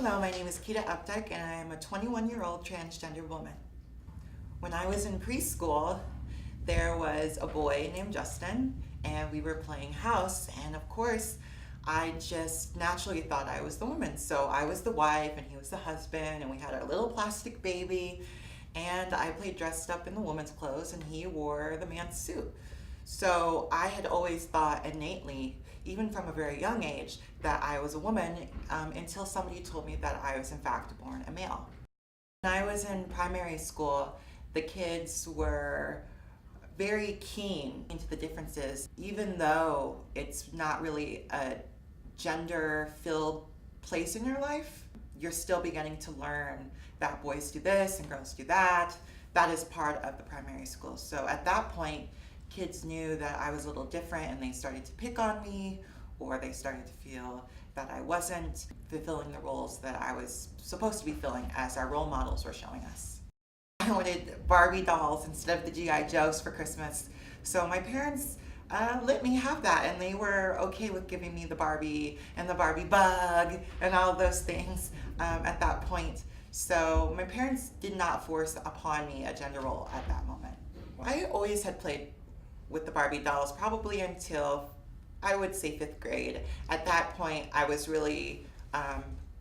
Hello, my name is Kita Updike and I am a 21-year-old transgender woman. When I was in preschool, there was a boy named Justin and we were playing house, and of course I just naturally thought I was the woman. So I was the wife and he was the husband, and we had our little plastic baby, and I played dressed up in the woman's clothes and he wore the man's suit. So I had always thought innately, even from a very young age, that I was a woman until somebody told me that I was in fact born a male. When I was in primary school, the kids were very keen into the differences, even though it's not really a gender-filled place in your life. You're still beginning to learn that boys do this and girls do that. That is part of the primary school. So at that point, kids knew that I was a little different and they started to pick on me, or they started to feel that I wasn't fulfilling the roles that I was supposed to be filling as our role models were showing us. I wanted Barbie dolls instead of the G.I. Joes for Christmas, so my parents let me have that, and they were okay with giving me the Barbie and the Barbie bug and all those things at that point. So my parents did not force upon me a gender role at that moment. I always had played with the Barbie dolls probably until I would say 5th grade. At that point, I was really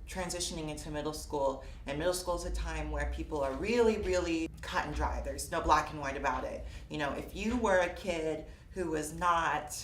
transitioning into middle school, and middle school is a time where people are really cut and dry. There's no black and white about it. You know, if you were a kid who was not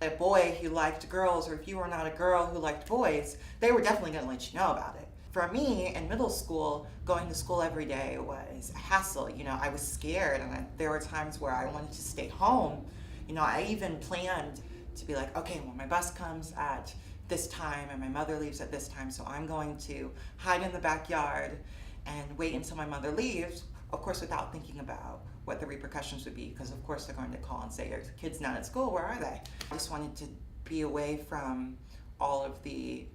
a boy who liked girls, or if you were not a girl who liked boys, they were definitely going to let you know about it. For me, in middle school, going to school every day was a hassle. You know, I was scared, and there were times where I wanted to stay home. You know, I even planned to be like, okay, well, my bus comes at this time and my mother leaves at this time, so I'm going to hide in the backyard and wait until my mother leaves, of course without thinking about what the repercussions would be, because of course they're going to call and say, your kid's not at school, where are they? I just wanted to be away from all of the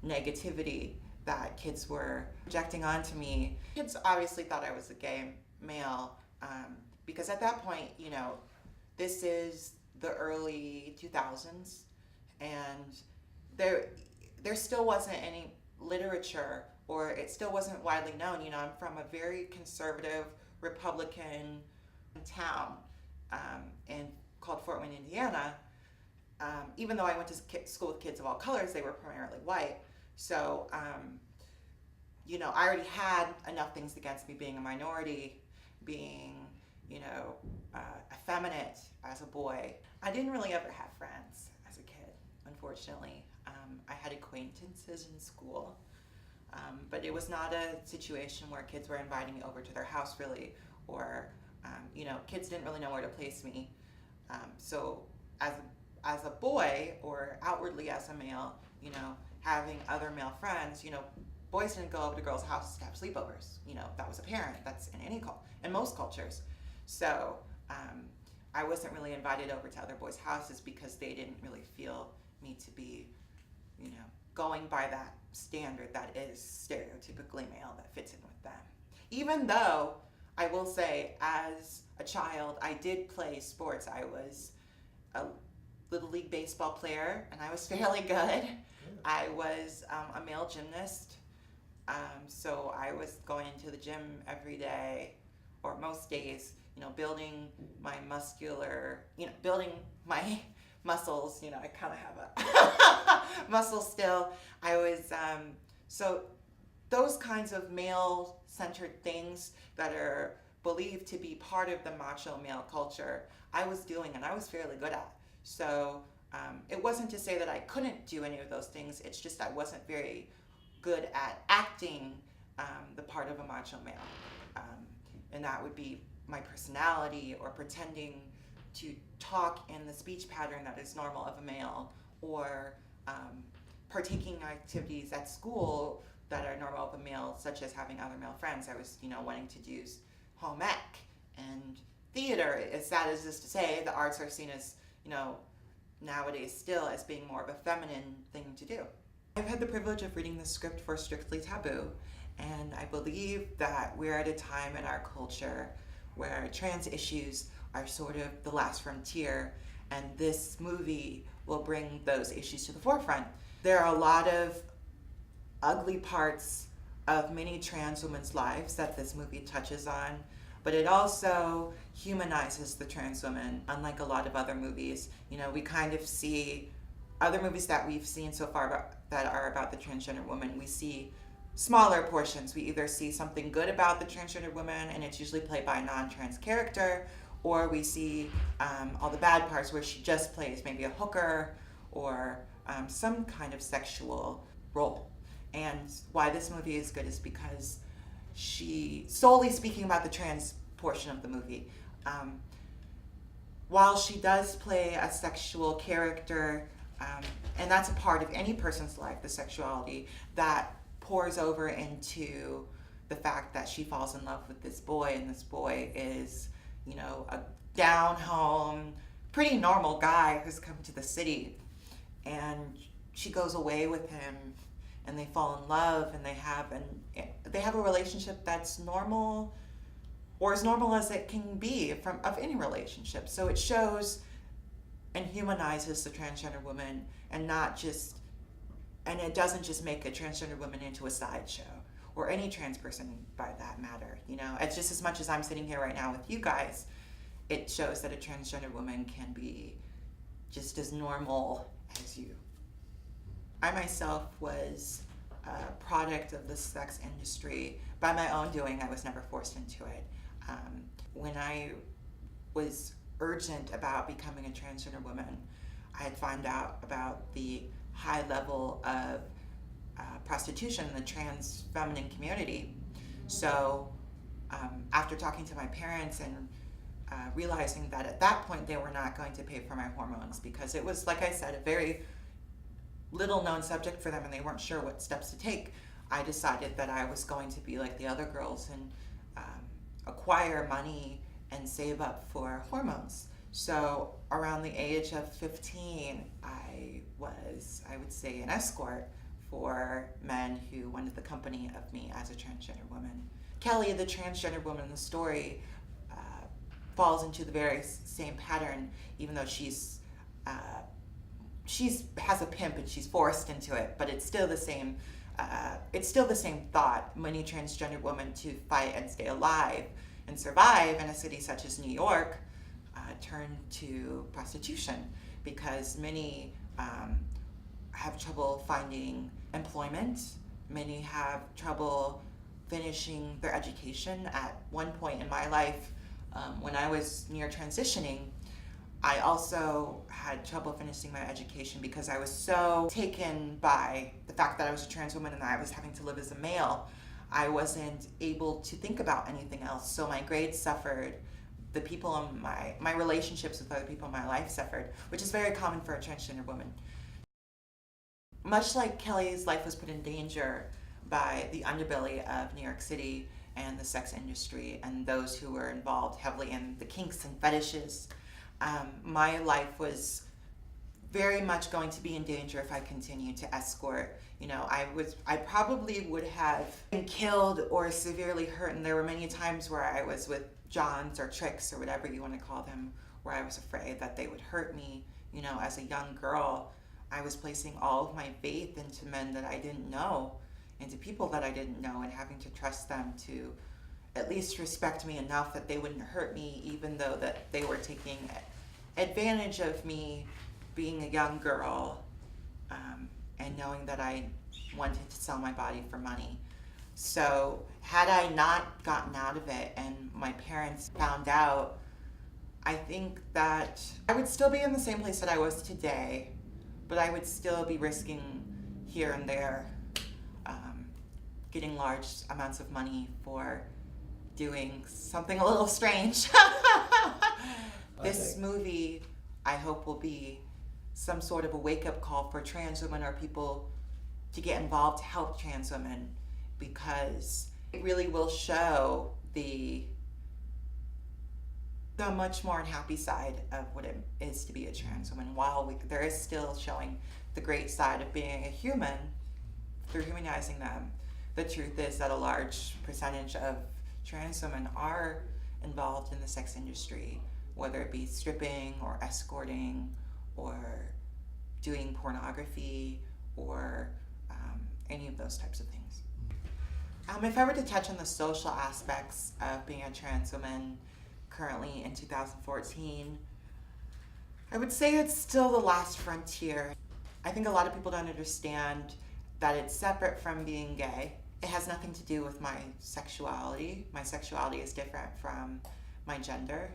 negativity that kids were projecting onto me. Kids obviously thought I was a gay male, because at that point, you know, this is the early 2000s, and there still wasn't any literature, or it still wasn't widely known. You know, I'm from a very conservative Republican town called Fort Wayne, Indiana. Even though I went to school with kids of all colors, they were primarily white. So, you know, I already had enough things against me, being a minority, being, you know, effeminate as a boy. I didn't really ever have friends as a kid, unfortunately. I had acquaintances in school, but it was not a situation where kids were inviting me over to their house, really, or, you know, kids didn't really know where to place me. So as a boy, or outwardly as a male, you know, having other male friends, you know, boys didn't go over to girls' houses to have sleepovers. You know, that was apparent. That's in most cultures. So I wasn't really invited over to other boys' houses because they didn't really feel me to be, you know, going by that standard that is stereotypically male that fits in with them. Even though I will say, as a child, I did play sports. I was a Little League baseball player, and I was fairly good. I was a male gymnast, so I was going into the gym every day, or most days, you know, building my muscles. You know, I kind of have a muscle still. I was, so those kinds of male-centered things that are believed to be part of the macho male culture, I was doing, and I was fairly good at. So it wasn't to say that I couldn't do any of those things, it's just I wasn't very good at acting the part of a macho male. And that would be my personality, or pretending to talk in the speech pattern that is normal of a male, or partaking in activities at school that are normal of a male, such as having other male friends. I was, you know, wanting to do home ec and theater. As sad as this to say, the arts are seen as, you know, nowadays still as being more of a feminine thing to do. I've had the privilege of reading the script for Strictly Taboo, and I believe that we're at a time in our culture where trans issues are sort of the last frontier, and this movie will bring those issues to the forefront. There are a lot of ugly parts of many trans women's lives that this movie touches on, but it also humanizes the trans woman, unlike a lot of other movies. You know, we kind of see other movies that we've seen so far that are about the transgender woman, we see smaller portions. We either see something good about the transgender woman, and it's usually played by a non-trans character, or we see all the bad parts where she just plays maybe a hooker or some kind of sexual role. And why this movie is good is because she, solely speaking about the trans portion of the movie, while she does play a sexual character, and that's a part of any person's life, the sexuality, that pours over into the fact that she falls in love with this boy, and this boy is, you know, a down home, pretty normal guy who's come to the city, and she goes away with him, and they fall in love, and they have a relationship that's normal, or as normal as it can be of any relationship. So it shows and humanizes the transgender woman, and it doesn't just make a transgender woman into a sideshow, or any trans person by that matter. You know, it's just as much as I'm sitting here right now with you guys, it shows that a transgender woman can be just as normal as you. I myself was a product of the sex industry by my own doing. I was never forced into it. When I was urgent about becoming a transgender woman, I had found out about the high level of prostitution in the trans feminine community. So after talking to my parents and realizing that at that point they were not going to pay for my hormones, because it was, like I said, a very little known subject for them and they weren't sure what steps to take, I decided that I was going to be like the other girls and acquire money and save up for hormones. So around the age of 15, I was, I would say, an escort for men who wanted the company of me as a transgender woman. Kelly, the transgender woman in the story, falls into the very same pattern, even though she's has a pimp and she's forced into it, but it's still the same. It's still the same thought. Many transgender women, to fight and stay alive and survive in a city such as New York, turn to prostitution, because many have trouble finding employment. Many have trouble finishing their education. At one point in my life, when I was near transitioning, I also had trouble finishing my education because I was so taken by the fact that I was a trans woman and that I was having to live as a male. I wasn't able to think about anything else. So my grades suffered. The people in my relationships with other people in my life suffered, which is very common for a transgender woman. Much like Kelly's life was put in danger by the underbelly of New York City and the sex industry and those who were involved heavily in the kinks and fetishes, my life was very much going to be in danger if I continued to escort. You know, I probably would have been killed or severely hurt, and there were many times where I was with Johns or tricks or whatever you want to call them, where I was afraid that they would hurt me. You know, as a young girl, I was placing all of my faith into men that I didn't know, into people that I didn't know, and having to trust them to at least respect me enough that they wouldn't hurt me, even though that they were taking advantage of me being a young girl, and knowing that I wanted to sell my body for money. So had I not gotten out of it and my parents found out, I think that I would still be in the same place that I was today, but I would still be risking here and there getting large amounts of money for doing something a little strange. This movie, I hope, will be some sort of a wake-up call for trans women or people to get involved to help trans women, because it really will show the much more unhappy side of what it is to be a trans woman, while there is still showing the great side of being a human through humanizing them. The truth is that a large percentage of trans women are involved in the sex industry, whether it be stripping or escorting or doing pornography or any of those types of things. If I were to touch on the social aspects of being a trans woman currently in 2014, I would say it's still the last frontier. I think a lot of people don't understand that it's separate from being gay. It has nothing to do with my sexuality. My sexuality is different from my gender.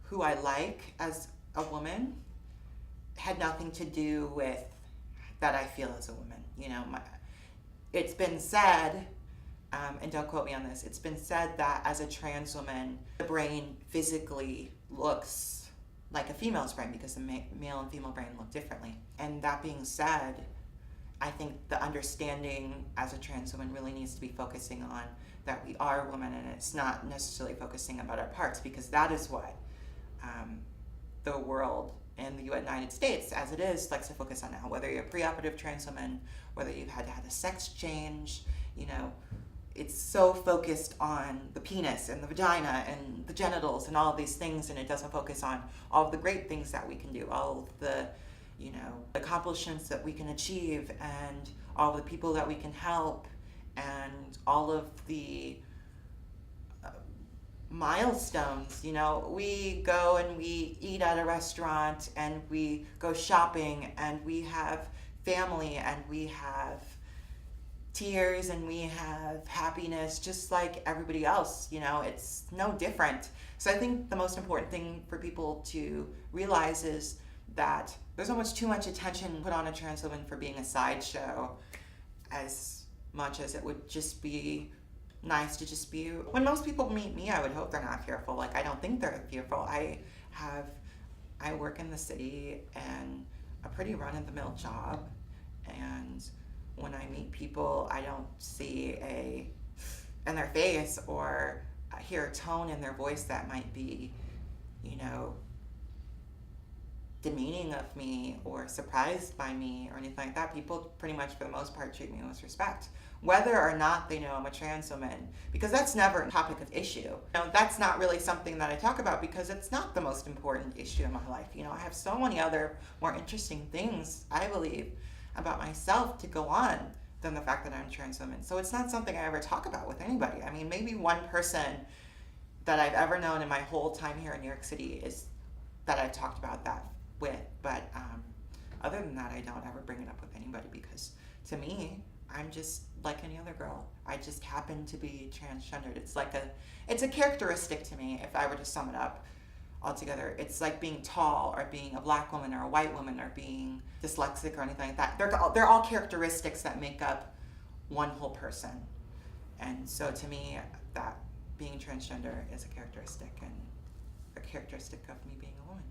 Who I like as a woman had nothing to do with that I feel as a woman. You know, it's been said, and don't quote me on this, it's been said that as a trans woman, the brain physically looks like a female's brain because the male and female brain look differently. And that being said, I think the understanding as a trans woman really needs to be focusing on that we are women, and it's not necessarily focusing about our parts, because that is what the world and the United States, as it is, likes to focus on now. Whether you're a preoperative trans woman, whether you've had to have a sex change, you know, it's so focused on the penis and the vagina and the genitals and all of these things, and it doesn't focus on all of the great things that we can do, all of the, you know, accomplishments that we can achieve, and all of the people that we can help, and all of the milestones. You know, we go and we eat at a restaurant, and we go shopping, and we have family, and we have tears, and we have happiness just like everybody else. You know, it's no different. So I think the most important thing for people to realize is that there's almost too much attention put on a trans woman for being a sideshow, as much as it would just be nice to just be. When most people meet me, I would hope they're not fearful. Like, I don't think they're fearful. I work in the city and a pretty run-of-the-mill job, and when I meet people, I don't see in their face or hear a tone in their voice that might be, you know, demeaning of me or surprised by me or anything like that. People pretty much, for the most part, treat me with respect, whether or not they know I'm a trans woman, because that's never a topic of issue. You know, that's not really something that I talk about, because it's not the most important issue in my life. You know, I have so many other more interesting things, I believe, about myself to go on than the fact that I'm a trans woman. So it's not something I ever talk about with anybody. I mean, maybe one person that I've ever known in my whole time here in New York City is that I've talked about that with, but other than that, I don't ever bring it up with anybody, because to me, I'm just like any other girl. I just happen to be transgendered. It's a characteristic to me. If I were to sum it up altogether, it's like being tall, or being a black woman, or a white woman, or being dyslexic, or anything like that. They're all characteristics that make up one whole person. And so to me, that being transgender is a characteristic, and a characteristic of me being a woman.